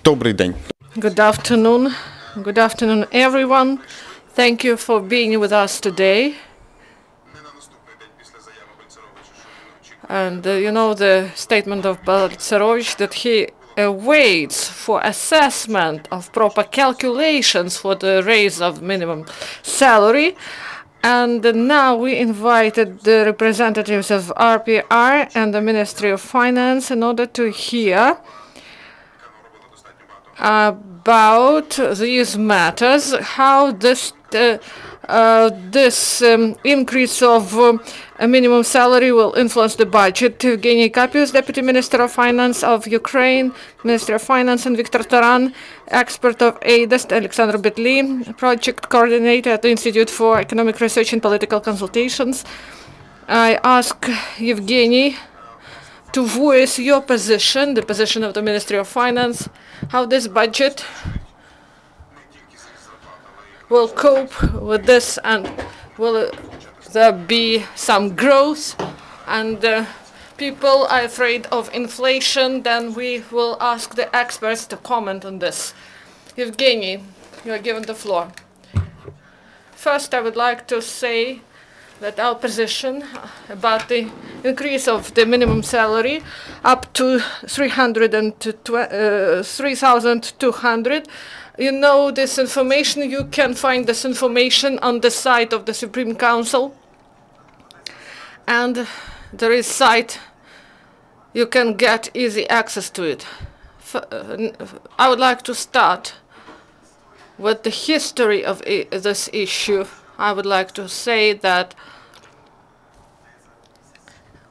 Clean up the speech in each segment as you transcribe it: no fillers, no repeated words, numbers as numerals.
Добрий день. Good afternoon. Good afternoon, everyone. Thank you for being with us today. And you know the statement of Baltsarovich that he waits for assessment of proper calculations for the raise of minimum salary. And now we invited the representatives of RPR and the Ministry of Finance in order to hear about these matters, how this increase of a minimum salary will influence the budget. Yevgeniy Kapinus, Deputy Minister of Finance of Ukraine, Minister of Finance, and Viktor Taran, expert of Eidos, Oleksandra Betliy, project coordinator at the Institute for Economic Research and Political Consultations. I ask Yevgeniy to voice your position, the position of the Ministry of Finance, how this budget will cope with this, and will there be some growth, and people are afraid of inflation. Then we will ask the experts to comment on this. Yevgeniy, you are given the floor. First, I would like to say that our position about the increase of the minimum salary up to 3,200. You know this information. You can find this information on the site of the Supreme Council. And there is site, you can get easy access to it. I would like to start with the history of this issue. I would like to say that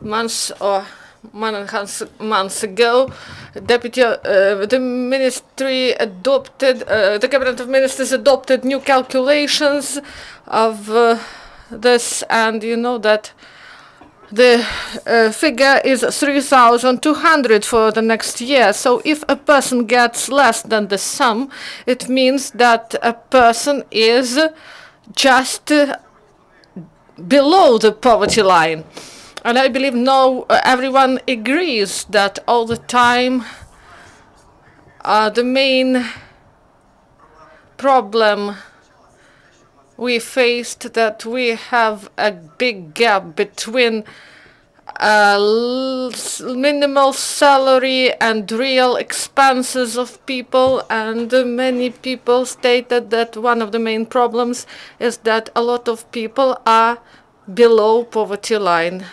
months ago, the ministry adopted, the Cabinet of Ministers adopted new calculations of this, and you know that the figure is 3,200 for the next year. So if a person gets less than the sum, it means that a person is just below the poverty line. And I believe everyone agrees that all the time the main problem we faced, that we have a big gap between minimal salary and real expenses of people, and many people stated that one of the main problems is that a lot of people are below poverty line.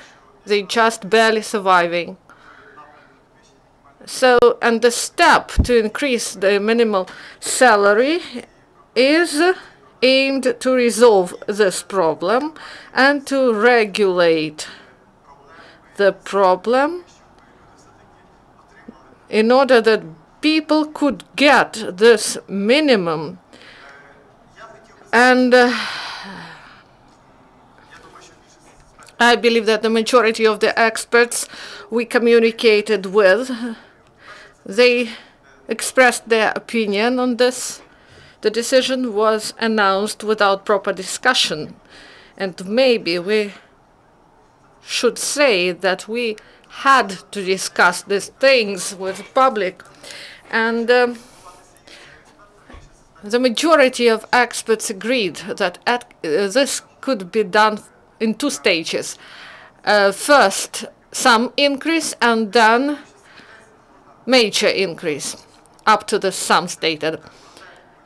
They just barely surviving. So, and the step to increase the minimal salary is aimed to resolve this problem and to regulate the problem in order that people could get this minimum. And I believe that the majority of the experts we communicated with, they expressed their opinion on this. The decision was announced without proper discussion, and maybe we should say that we had to discuss these things with the public. And the majority of experts agreed that this could be done in two stages. First, some increase, and then major increase up to the sum stated.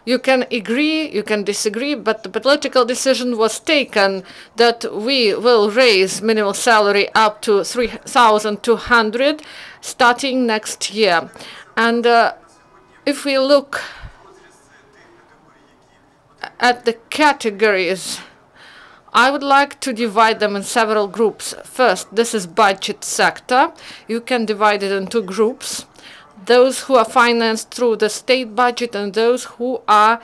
You can agree, you can disagree, but the political decision was taken that we will raise minimum salary up to 3,200 starting next year. And if we look at the categories, I would like to divide them in several groups. First, this is budget sector. You can divide it into groups. Those who are financed through the state budget and those who are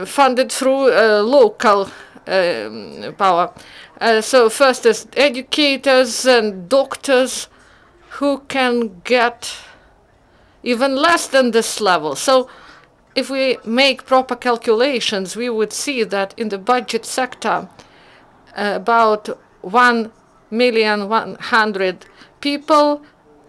funded through local power. So first is educators and doctors who can get even less than this level. So if we make proper calculations, we would see that in the budget sector, about 1,100,000 people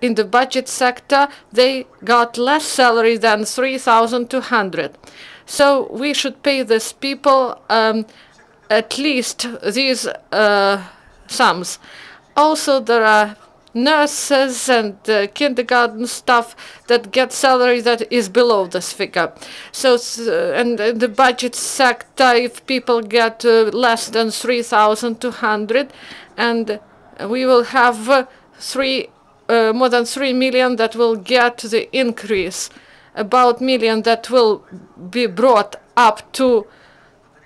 in the budget sector, they got less salary than 3,200. So we should pay these people at least these sums. Also, there are nurses and kindergarten staff that get salary that is below this figure. So, and in the budget sector, if people get less than 3,200, and we will have more than 3 million that will get the increase, about million that will be brought up to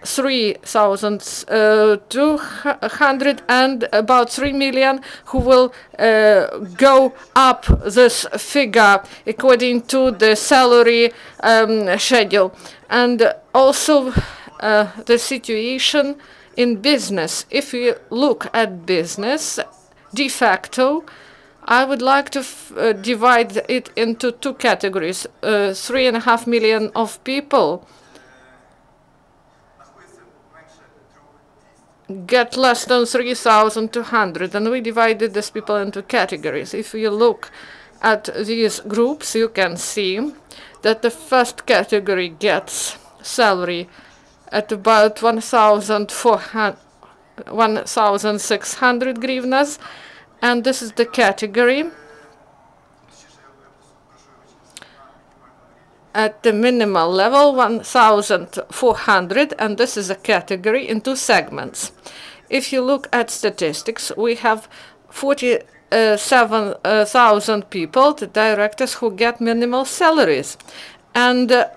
3,200, and about 3 million who will go up this figure according to the salary schedule. And also the situation in business. If you look at business, de facto, I would like to divide it into two categories. 3.5 million of people get less than 3,200, and we divided these people into categories. If you look at these groups, you can see that the first category gets salary at about 1,600 hryvnias, and this is the category at the minimal level, 1,400, and this is a category in two segments. If you look at statistics, we have 47,000 people, the directors, who get minimal salaries. And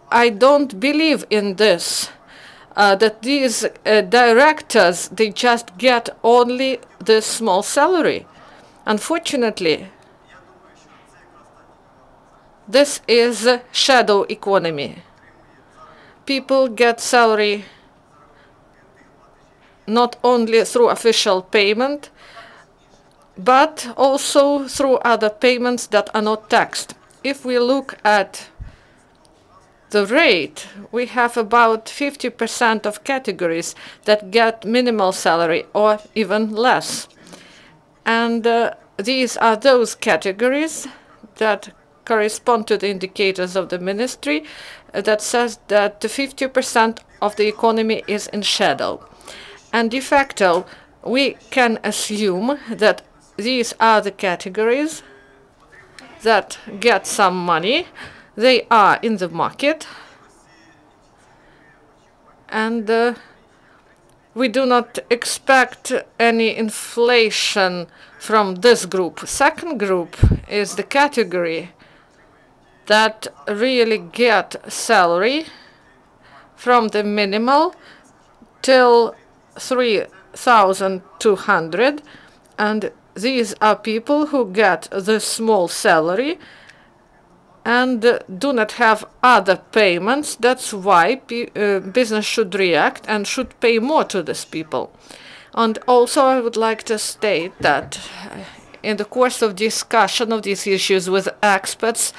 I don't believe in this, that these directors, they just get only this small salary. Unfortunately, this is a shadow economy. People get salary not only through official payment, but also through other payments that are not taxed. If we look at the rate, we have about 50% of categories that get minimal salary or even less. And these are those categories that correspond to the indicators of the ministry that says that 50% of the economy is in shadow. And de facto, we can assume that these are the categories that get some money. They are in the market, and we do not expect any inflation from this group. Second group is the category that really get salary from the minimal till 3,200, and these are people who get the small salary and do not have other payments. That's why business should react and should pay more to these people. And also I would like to state that in the course of discussion of these issues with experts,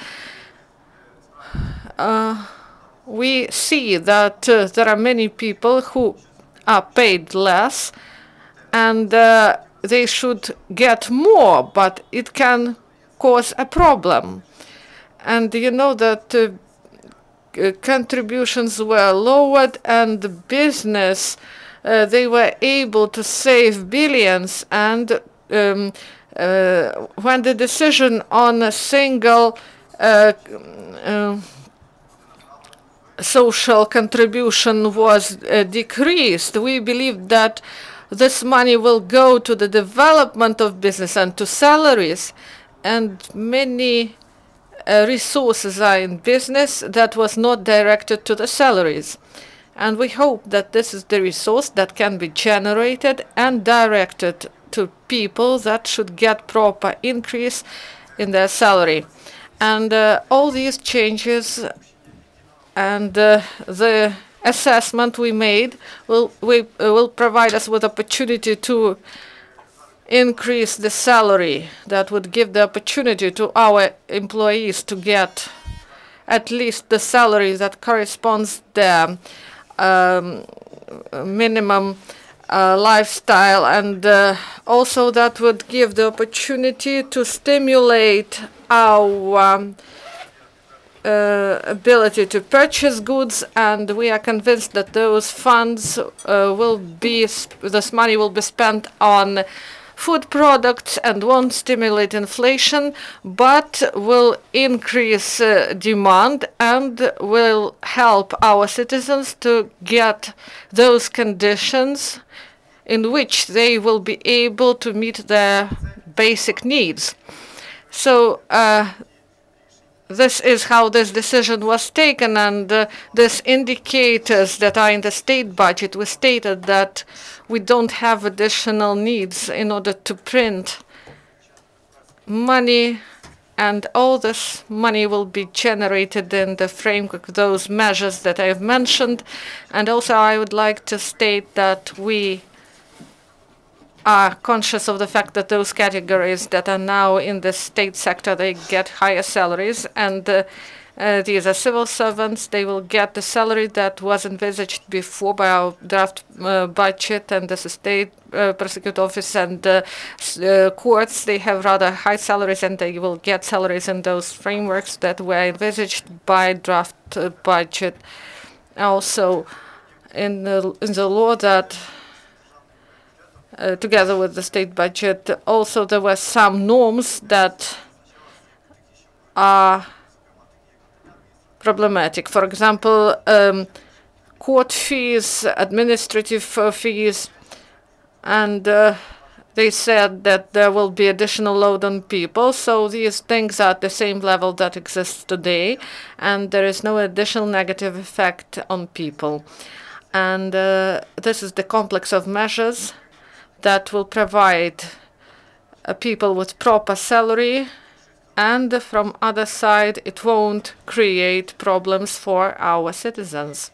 we see that there are many people who are paid less, and they should get more, but it can cause a problem. And you know that contributions were lowered, and the business, they were able to save billions. And when the decision on a single social contribution was decreased, we believe that this money will go to the development of business and to salaries, and many resources are in business that was not directed to the salaries. And we hope that this is the resource that can be generated and directed to people that should get proper increase in their salary. And all these changes and the assessment we made will provide us with opportunity to increase the salary. That would give the opportunity to our employees to get at least the salary that corresponds their minimum lifestyle, and also that would give the opportunity to stimulate our ability to purchase goods, and we are convinced that those funds this money will be spent on food products and won't stimulate inflation, but will increase demand and will help our citizens to get those conditions in which they will be able to meet their basic needs. So this is how this decision was taken, and these indicators that are in the state budget, we stated that we don't have additional needs in order to print money, and all this money will be generated in the framework of those measures that I have mentioned. And also I would like to state that we are conscious of the fact that those categories that are now in the state sector, they get higher salaries, and these are civil servants. They will get the salary that was envisaged before by our draft budget, and the state prosecutor office and courts, they have rather high salaries, and they will get salaries in those frameworks that were envisaged by draft budget. Also, in the law that together with the state budget, also there were some norms that are problematic. For example, court fees, administrative fees, and they said that there will be additional load on people. So these things are at the same level that exists today, and there is no additional negative effect on people. And this is the complex of measures that will provide people with proper salary, and from other side, it won't create problems for our citizens.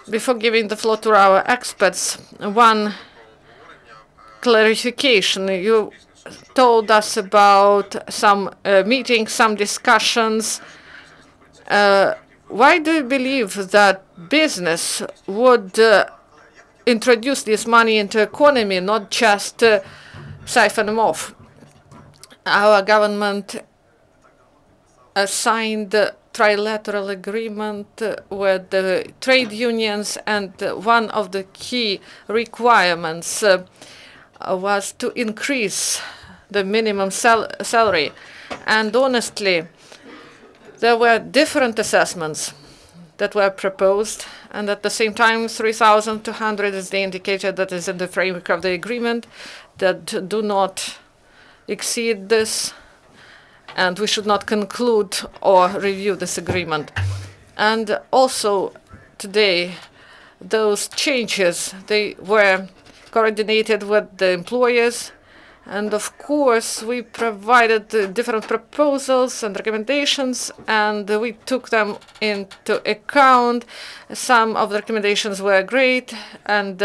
Before giving the floor to our experts, one clarification. You told us about some meetings, some discussions. Why do you believe that business would introduce this money into economy, not just siphon them off? Our government signed a trilateral agreement with the trade unions, and one of the key requirements was to increase the minimum salary. And honestly, there were different assessments that were proposed, and at the same time 3,200 is the indicator that is in the framework of the agreement, that do not exceed this, and we should not conclude or review this agreement. And also today, those changes, they were coordinated with the employers, and of course we provided different proposals and recommendations, and we took them into account. Some of the recommendations were great, and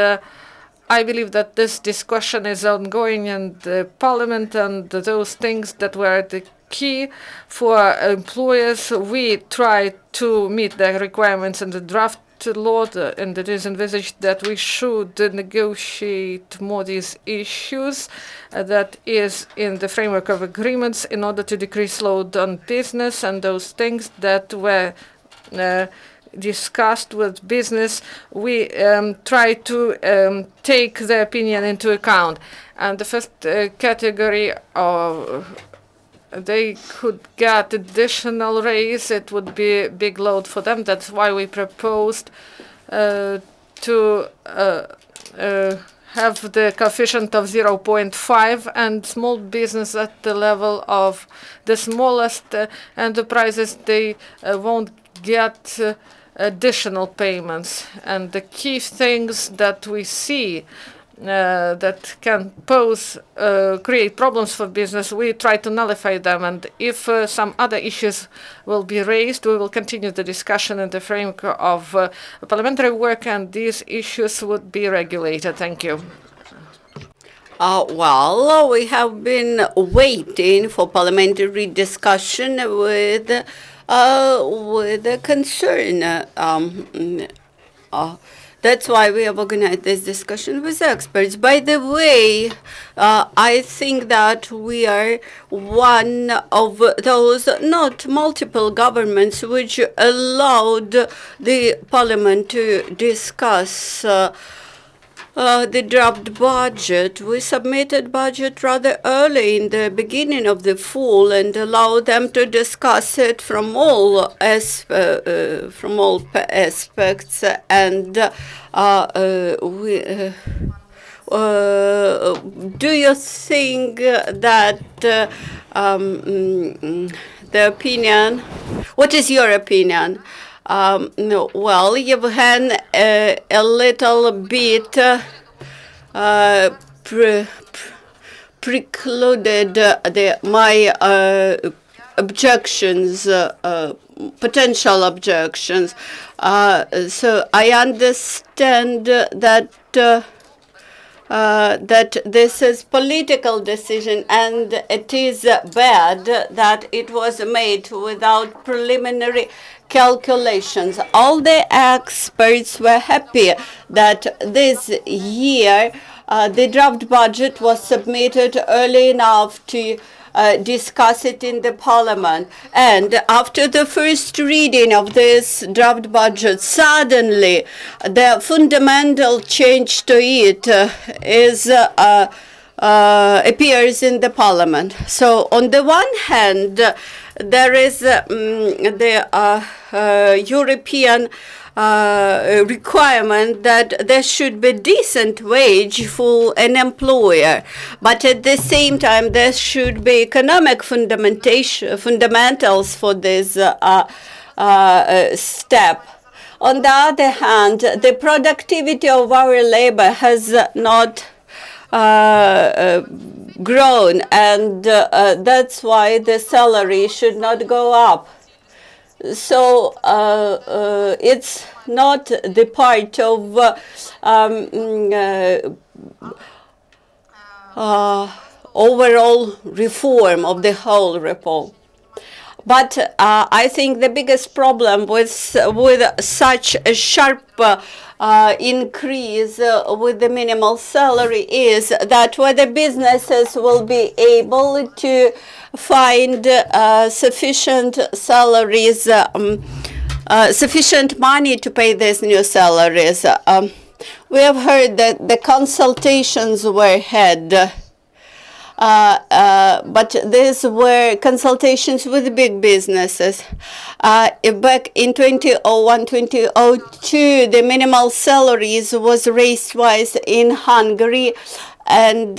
I believe that this discussion is ongoing in the parliament, and those things that were the key for employers, we try to meet the requirements in the draft law, and it is envisaged that we should negotiate more these issues that is in the framework of agreements in order to decrease load on business, and those things that were discussed with business, we try to take their opinion into account. And the first category of they could get additional raise, it would be a big load for them. That's why we proposed to have the coefficient of 0.5, and small business at the level of the smallest enterprises, they won't get additional payments. And the key things that we see that can create problems for business, we try to nullify them. And if some other issues will be raised, we will continue the discussion in the framework of parliamentary work, and these issues would be regulated. Thank you. Well, we have been waiting for parliamentary discussion with concern. That's why we have organized this discussion with experts. By the way, I think that we are one of those, not multiple governments, which allowed the parliament to discuss the draft budget. We submitted budget rather early in the beginning of the fall and allowed them to discuss it from all aspects. And do you think that the opinion? What is your opinion? No, well, Yevgeniy a little bit precluded my objections, potential objections. So I understand that that this is political decision, and it is bad that it was made without preliminary calculations. All the experts were happy that this year the draft budget was submitted early enough to discuss it in the parliament. And after the first reading of this draft budget, suddenly the fundamental change to it appears in the parliament. So on the one hand, there is the European requirement that there should be decent wage for an employer, but at the same time there should be economic fundamentals for this step. On the other hand, the productivity of our labor has not grown, and that's why the salary should not go up. So it's not the part of overall reform of the whole reform. But I think the biggest problem with such a sharp increase with the minimal salary is that whether businesses will be able to find sufficient salaries, sufficient money to pay these new salaries. We have heard that the consultations were had. But these were consultations with big businesses. Back in 2001, 2002, the minimal salaries was raised twice in Hungary, and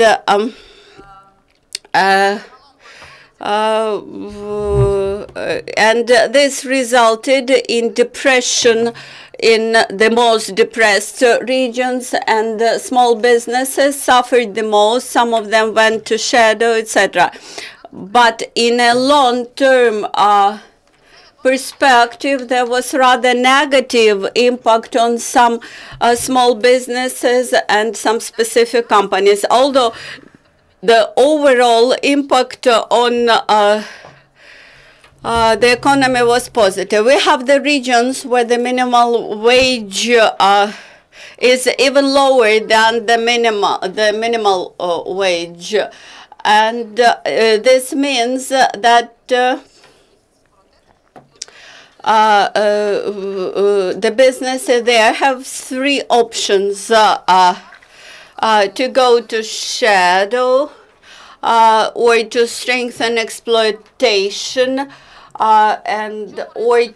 this resulted in depression in the most depressed regions, and small businesses suffered the most. Some of them went to shadow, etc. But in a long-term perspective, there was rather negative impact on some small businesses and some specific companies, although the overall impact on the economy was positive. We have the regions where the minimal wage is even lower than the minimal wage, and this means that the businesses there have three options: to go to shadow, or to strengthen exploitation, or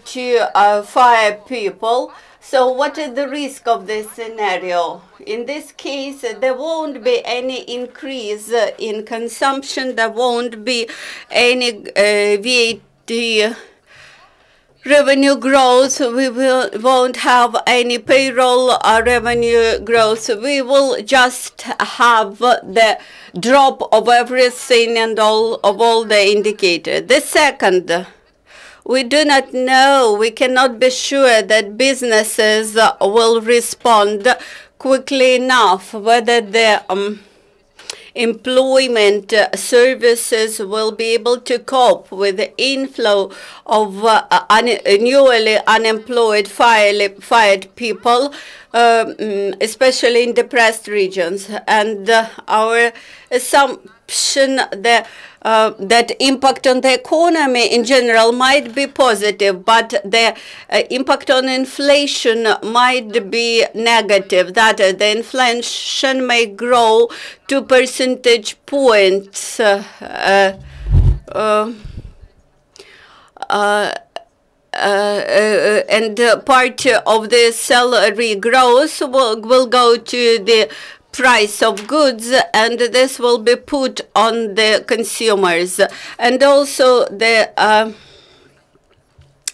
to fire people. So what is the risk of this scenario? In this case, there won't be any increase in consumption. There won't be any VAT revenue growth. We won't have any payroll revenue growth. We will just have the drop of everything and all the indicators. The second, we do not know, we cannot be sure that businesses will respond quickly enough, whether the employment services will be able to cope with the inflow of newly unemployed fired people. especially in depressed regions. And our assumption that impact on the economy in general might be positive, but the impact on inflation might be negative. That the inflation may grow 2 percentage points. And part of the salary growth will go to the price of goods, and this will be put on the consumers. And also the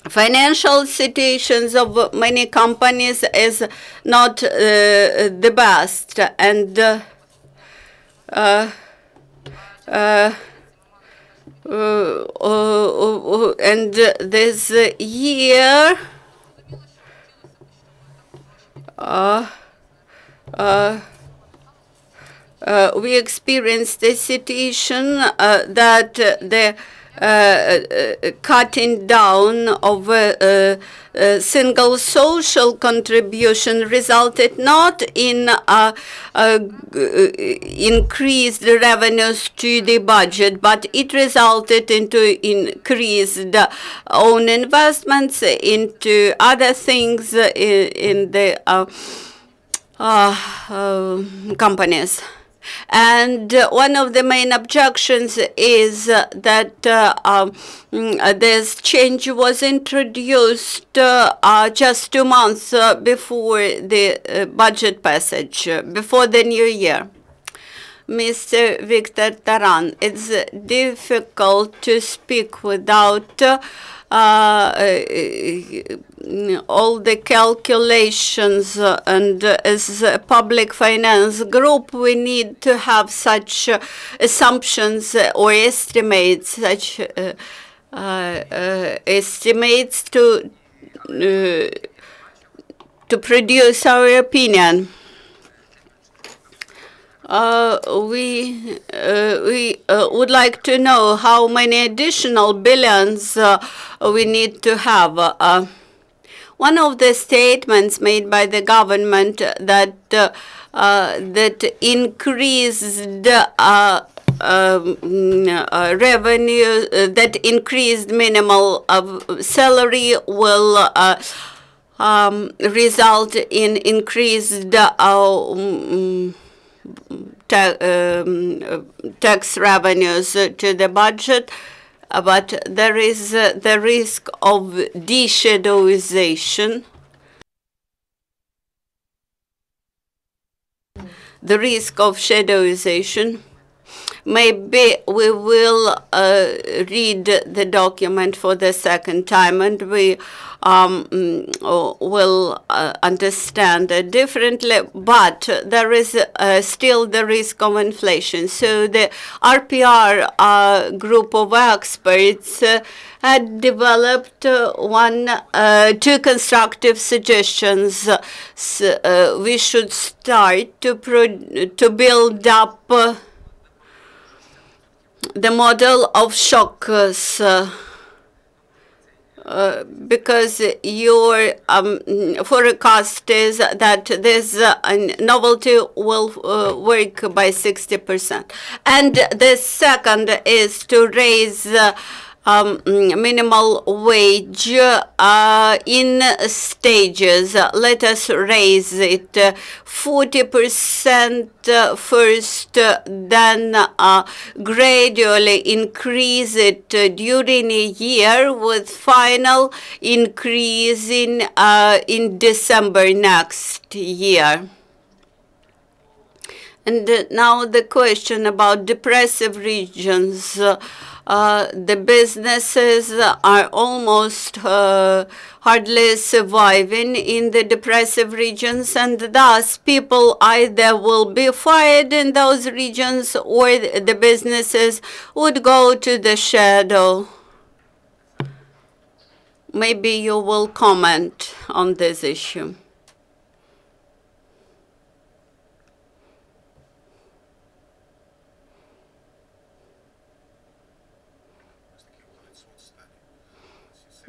financial situations of many companies is not the best. And and this year we experienced a situation that the cutting down of single social contribution resulted not in increased revenues to the budget, but it resulted into increased own investments into other things in the companies. And one of the main objections is that this change was introduced just 2 months before the budget passage, before the new year. Mr. Victor Taran, it's difficult to speak without all the calculations, and as a public finance group, we need to have such assumptions or estimates, such estimates to produce our opinion. We would like to know how many additional billions we need to have. One of the statements made by the government that that increased revenue, that increased minimal salary will result in increased tax revenues to the budget, but there is the risk of de-shadowization. The risk of shadowization. Maybe we will read the document for the second time, and we will understand it differently, but there is still the risk of inflation. So the RPR group of experts had developed two constructive suggestions. We should start to build up the model of shocks, because your forecast is that this novelty will work by 60%. And the second is to raise minimal wage in stages. Let us raise it 40% first, then gradually increase it during a year, with final increase in December next year. And now the question about depressive regions. The businesses are almost hardly surviving in the depressive regions, and thus people either will be fired in those regions or the businesses would go to the shadow. Maybe you will comment on this issue.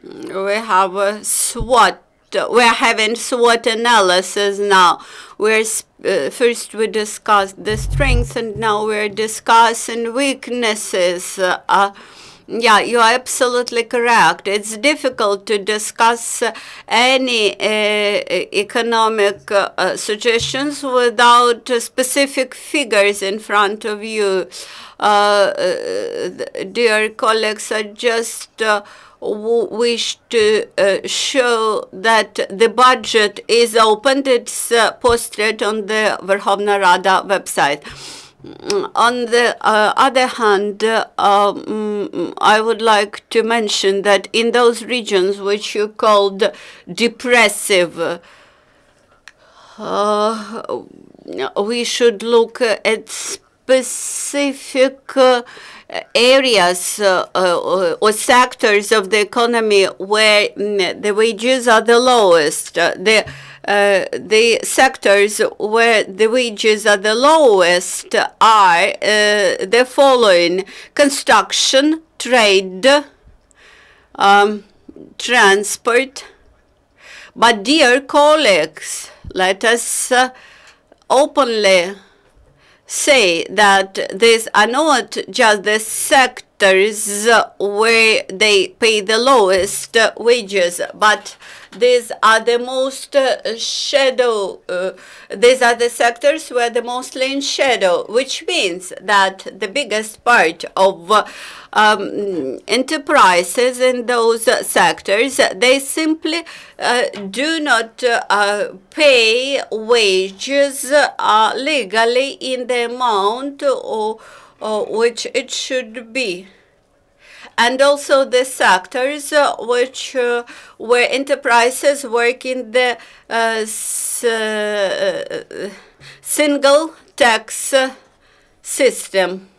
We have a SWOT we're having SWOT analysis now. First we discussed the strengths, and now we're discussing weaknesses. Yeah, you are absolutely correct. It's difficult to discuss any economic suggestions without specific figures in front of you. Dear colleagues, I just wish to show that the budget is opened. It's posted on the Verkhovna Rada website. On the other hand, I would like to mention that in those regions which you called depressive, we should look at specific areas or sectors of the economy where the wages are the lowest. The sectors where the wages are the lowest are the following: construction, trade, transport. But dear colleagues, let us openly say that these are not just the sectors where they pay the lowest wages, but these are the most shadow, these are the sectors where the mostly in shadow, which means that the biggest part of enterprises in those sectors, they simply do not pay wages legally in the amount which it should be. And also the sectors which where enterprises work in the single tax system.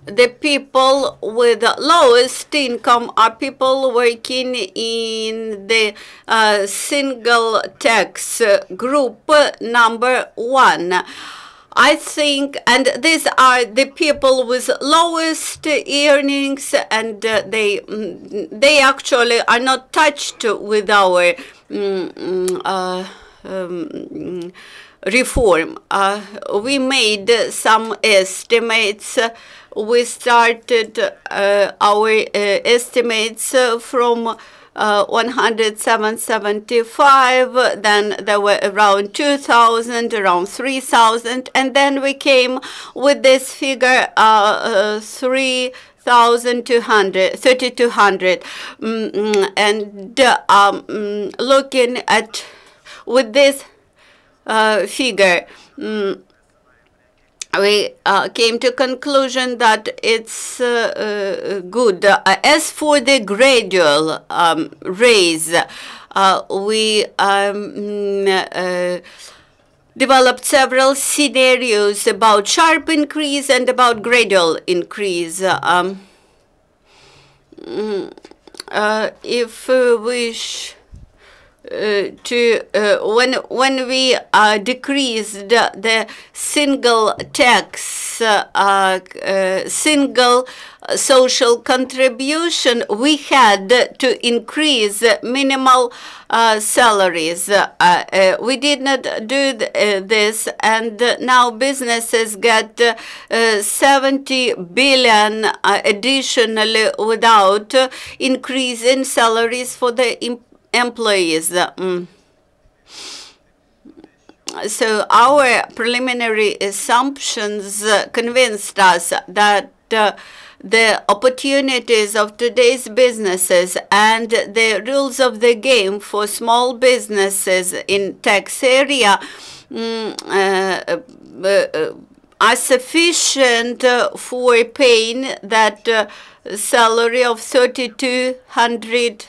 The people with the lowest income are people working in the single tax group number 1. I think, and these are the people with lowest earnings, and they actually are not touched with our reform. We made some estimates. We started our estimates from 107.75, then there were around 2,000, around 3,000, and then we came with this figure 3,200. And looking at with this figure, we came to conclusion that it's good. As for the gradual raise, we developed several scenarios about sharp increase and about gradual increase. If we wish to when we decreased the single tax, single social contribution, we had to increase minimal salaries. We did not do this, and now businesses get 70 billion additionally without increase in salaries for the employees. So our preliminary assumptions convinced us that the opportunities of today's businesses and the rules of the game for small businesses in tax area are sufficient for paying that salary of 3,200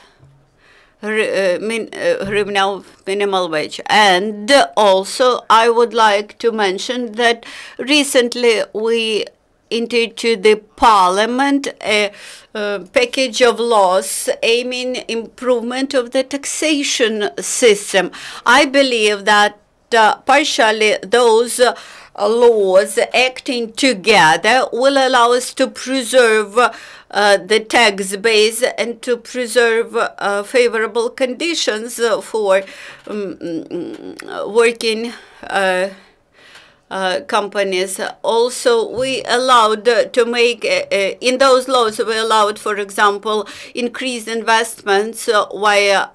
minimal wage. And also I would like to mention that recently we into the parliament a package of laws aiming improvement of the taxation system. I believe that partially those laws acting together will allow us to preserve the tax base and to preserve favorable conditions for working companies. Also, we allowed to make, in those laws, we allowed, for example, increased investments via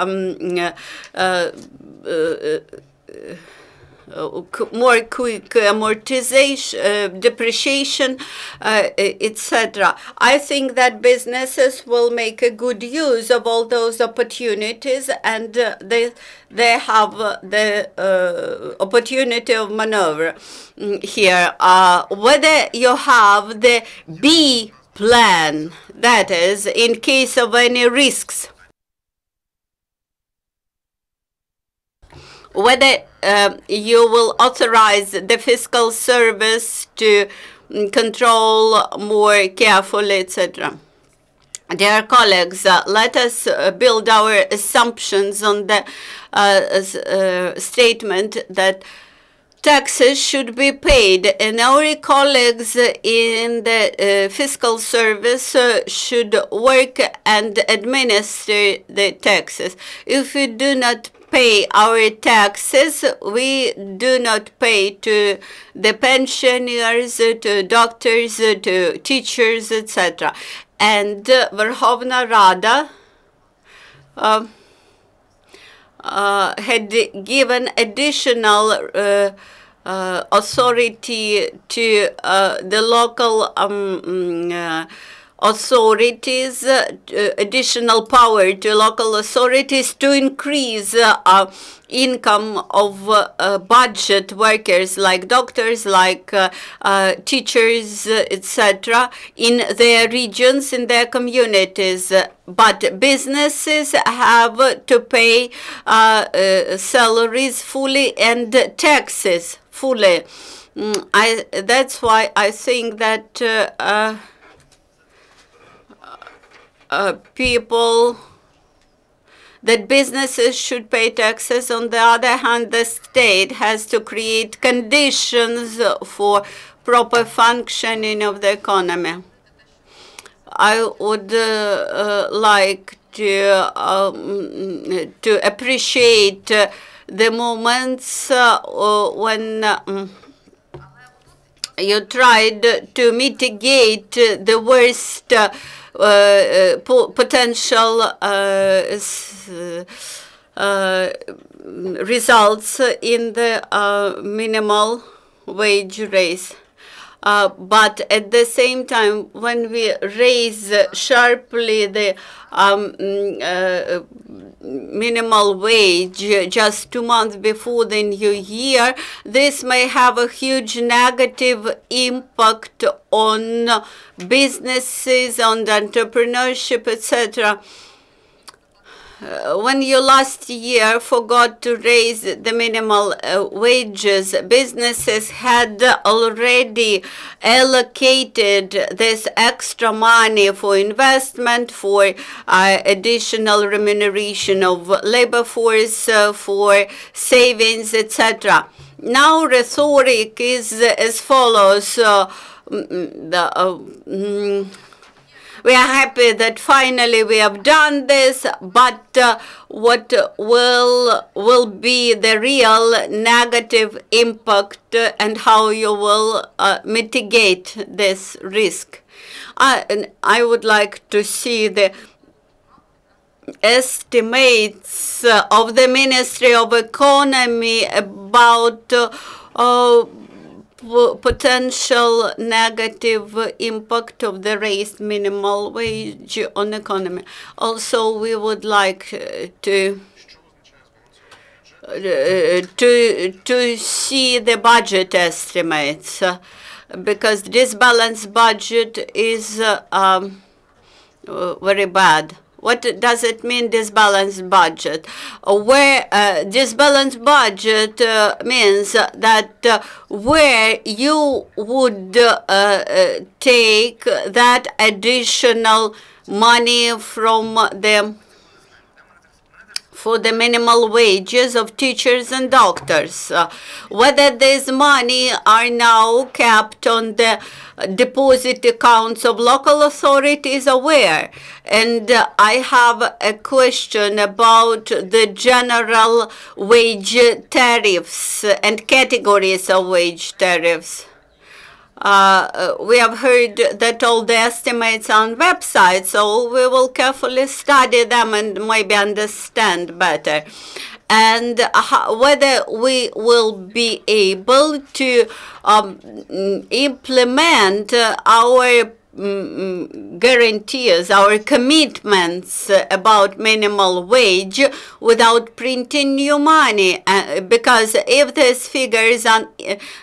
more quick amortization, depreciation, etc. I think that businesses will make a good use of all those opportunities, and they have the opportunity of maneuver here. Whether you have the B plan, that is, in case of any risks, whether you will authorize the fiscal service to control more carefully, etc. Dear colleagues, let us build our assumptions on the statement that taxes should be paid, and our colleagues in the fiscal service should work and administer the taxes. If we do not pay our taxes, we do not pay to the pensioners, to doctors, to teachers, etc. And Verkhovna Rada had given additional authority to the local authorities, additional power to local authorities to increase income of budget workers like doctors, like teachers, etc., in their regions, in their communities. But businesses have to pay salaries fully and taxes fully. That's why I think that that businesses should pay taxes. On the other hand, the state has to create conditions for proper functioning of the economy. I would like to appreciate the moments when you tried to mitigate the worst potential results in the minimal wage raise. But at the same time, when we raise sharply the minimal wage just 2 months before the new year, this may have a huge negative impact on businesses, on entrepreneurship, etc. When you last year forgot to raise the minimal wages, businesses had already allocated this extra money for investment, for additional remuneration of labor force, for savings, etc. Now rhetoric is as follows. We are happy that finally we have done this, but what will be the real negative impact and how you will mitigate this risk? I would like to see the estimates of the Ministry of Economy about potential negative impact of the raised minimal wage on the economy. Also, we would like to see the budget estimates, because this balanced budget is very bad. What does it mean, this balanced budget? Where this balanced budget means that where you would take that additional money from for the minimal wages of teachers and doctors. Whether this money are now kept on the deposit accounts of local authorities aware. And I have a question about the general wage tariffs and categories of wage tariffs. We have heard that all the estimates are on websites, so we will carefully study them and maybe understand better. And whether we will be able to implement our guarantees, our commitments about minimal wage without printing new money. Because if these figures are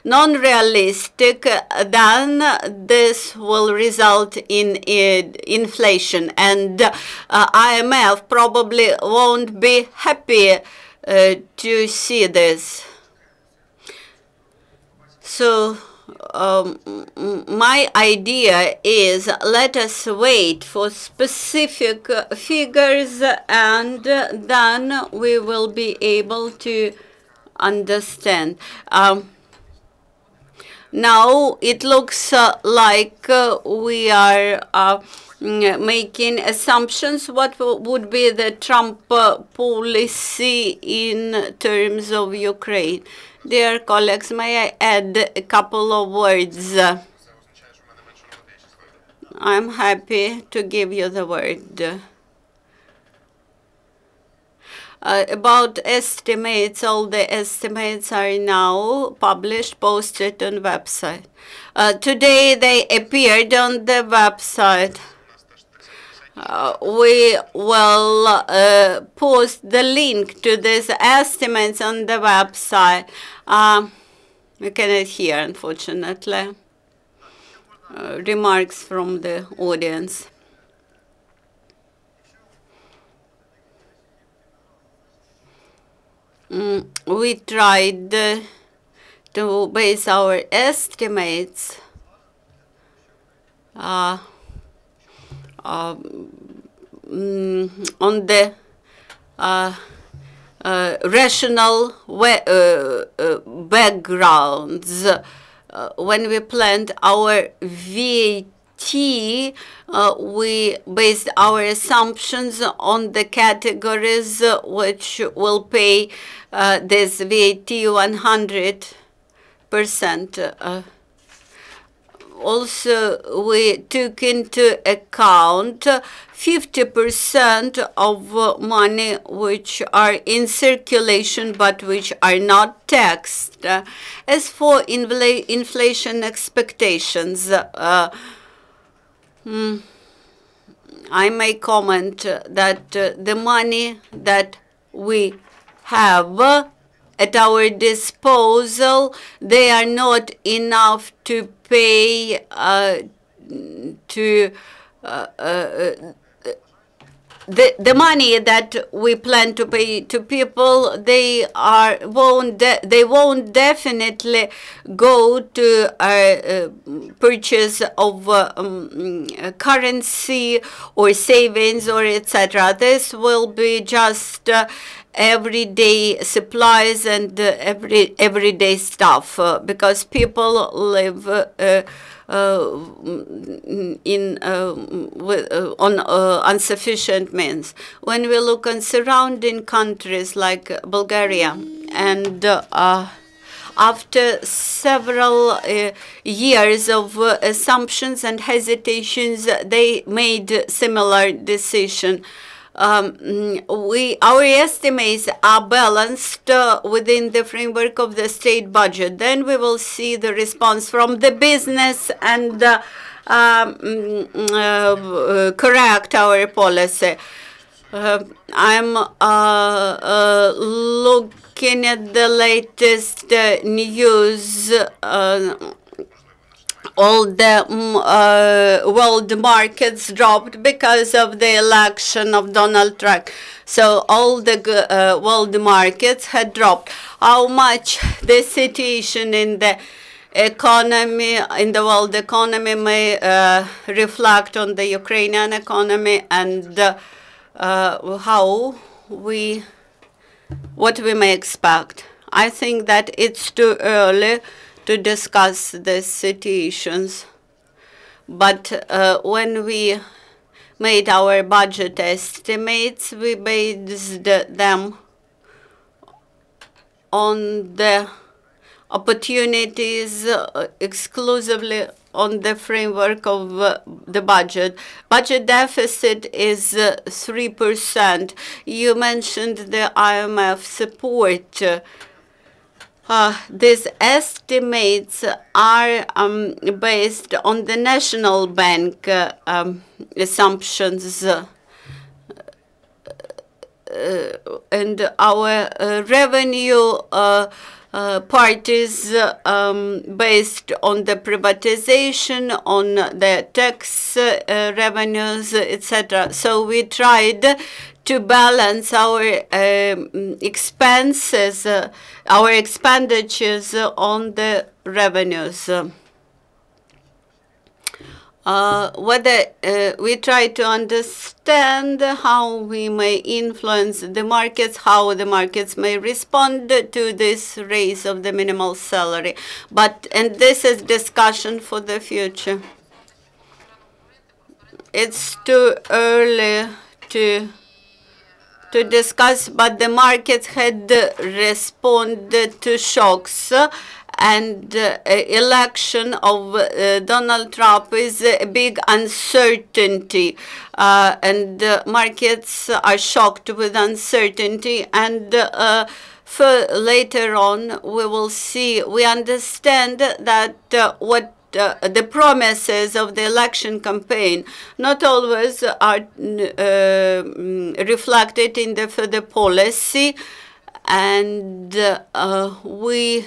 non-realistic, then this will result in inflation. And IMF probably won't be happy to see this. So my idea is let us wait for specific figures, and then we will be able to understand. Now it looks like we are making assumptions what would be the Trump policy in terms of Ukraine. Dear colleagues, may I add a couple of words? I'm happy to give you the word. About estimates, all the estimates are now published, posted on website. Today they appeared on the website. We will post the link to these estimates on the website. We cannot hear, unfortunately. Remarks from the audience. We tried to base our estimates on the rational backgrounds. When we planned our VAT, we based our assumptions on the categories which will pay this VAT 100%. Also, we took into account 50% of money which are in circulation but which are not taxed. As for inflation expectations, I may comment that the money that we have at our disposal, they are not enough to pay the money that we plan to pay to people. They won't definitely go to purchase of currency or savings or etc. This will be just everyday supplies and everyday stuff, because people live on insufficient means. When we look on surrounding countries like Bulgaria, and after several years of assumptions and hesitations, they made similar decision. Our estimates are balanced within the framework of the state budget. Then we will see the response from the business and correct our policy. I'm looking at the latest news. All the world markets dropped because of the election of Donald Trump. So all the world markets had dropped. How much the situation in the economy, in the world economy, may reflect on the Ukrainian economy, and how we what we may expect. I think that it's too early to discuss these situations. But when we made our budget estimates, we based them on the opportunities exclusively on the framework of the budget. Budget deficit is 3%. You mentioned the IMF support. These estimates are based on the National Bank assumptions. And our revenue part is based on the privatization, on the tax revenues, etc. So we tried to balance our expenses, our expenditures on the revenues. Whether we try to understand how we may influence the markets, how the markets may respond to this raise of the minimal salary. And this is discussion for the future. It's too early to discuss, but the markets had responded to shocks. And election of Donald Trump is a big uncertainty, and markets are shocked with uncertainty. And for later on, we will see. We understand that what the promises of the election campaign not always are reflected in the further policy, and we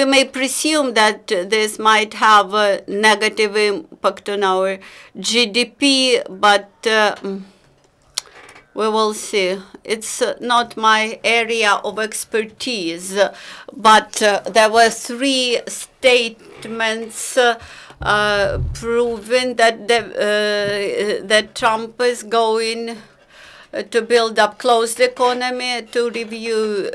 may presume that this might have a negative impact on our GDP, but we will see. It's not my area of expertise, but there were 3 statements proving that that Trump is going to build up closed economy, to review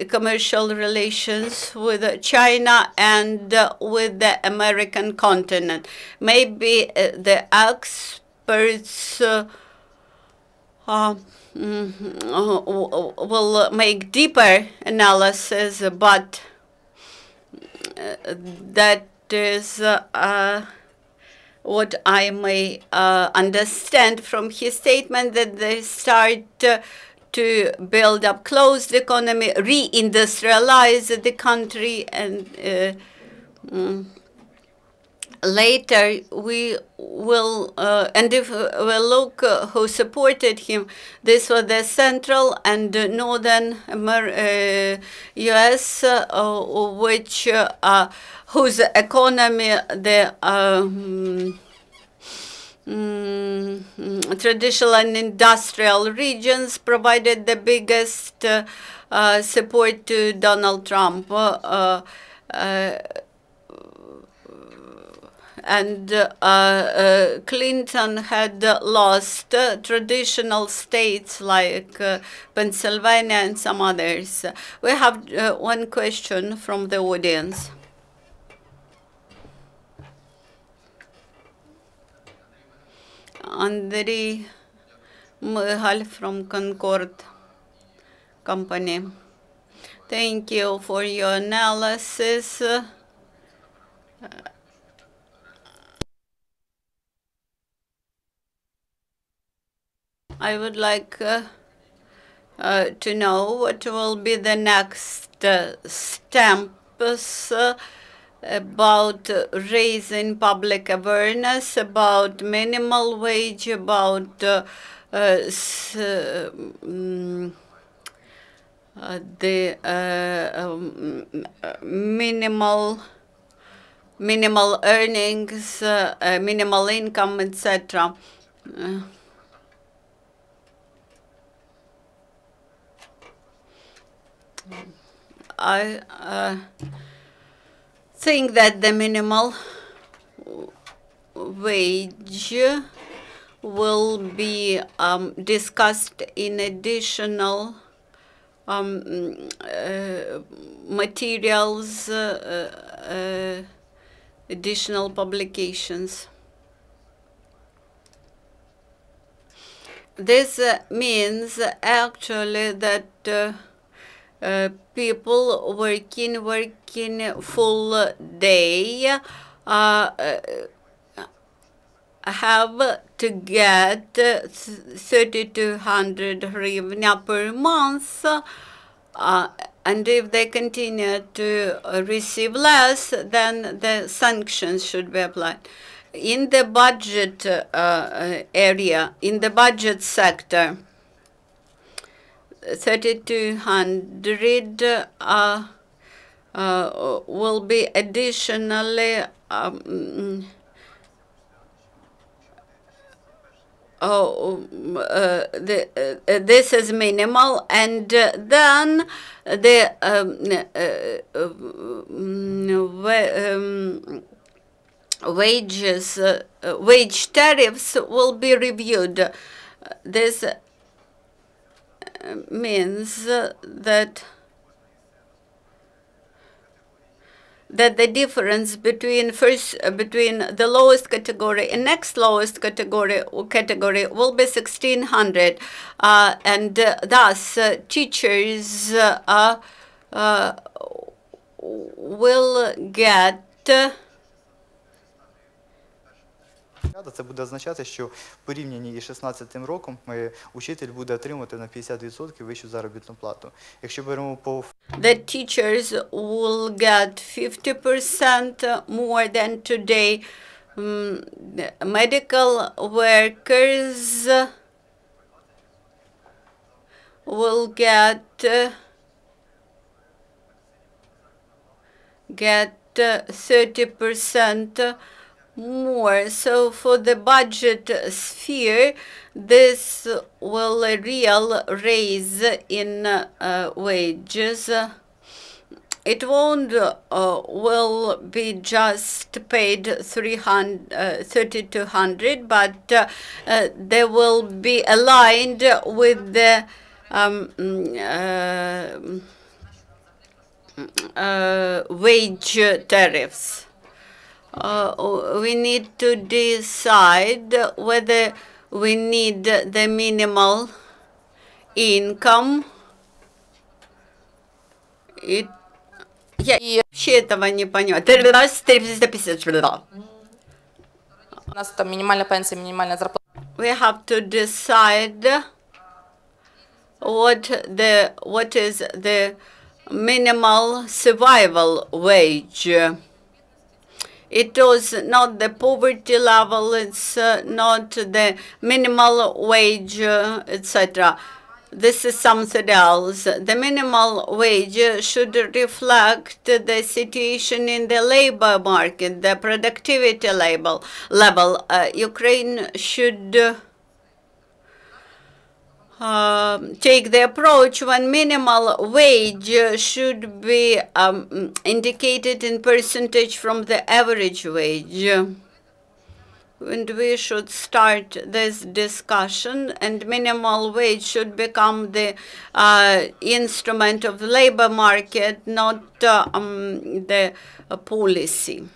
commercial relations with China and with the American continent. Maybe the experts will make deeper analysis, but that is what I may understand from his statement, that they start to build up closed economy, reindustrialize the country, and later we will, and if we look who supported him, this was the central and northern U.S., which whose economy the traditional and industrial regions provided the biggest support to Donald Trump. And Clinton had lost traditional states like Pennsylvania and some others. We have one question from the audience. Andrei Mihal from Concord Company. Thank you for your analysis. I would like to know what will be the next steps about raising public awareness, about minimal wage, about the minimal earnings, minimal income, etc. I think that the minimal wage will be discussed in additional materials, additional publications. This means actually that people working full day have to get 3,200 hryvnia per month, and if they continue to receive less, then the sanctions should be applied. In the budget area, in the budget sector, 3,200 will be additionally this is minimal, and then the wage tariffs will be reviewed. This means that the difference between the lowest category and next lowest category will be 1,600, and thus teachers will get. Це буде означати, що в порівнянні із 2016 роком учитель буде отримувати на 50% вищу заробітну плату. Якщо беремо по The teachers will get 50% more than today. Medical workers will get 30% more. So for the budget sphere, this will a real raise in wages. It won't will be just paid 3,200, but they will be aligned with the wage tariffs. We need to decide whether we need the minimal income. Я вообще этого не понимаю. У нас там минимальная пенсия, минимальная зарплата. We have to decide what is the minimal survival wage. It is not the poverty level, it's not the minimal wage, etc. This is something else. The minimal wage should reflect the situation in the labor market, the productivity level. Ukraine should take the approach when minimal wage should be indicated in percentage from the average wage. And we should start this discussion, and minimal wage should become the instrument of the labor market, not the policy.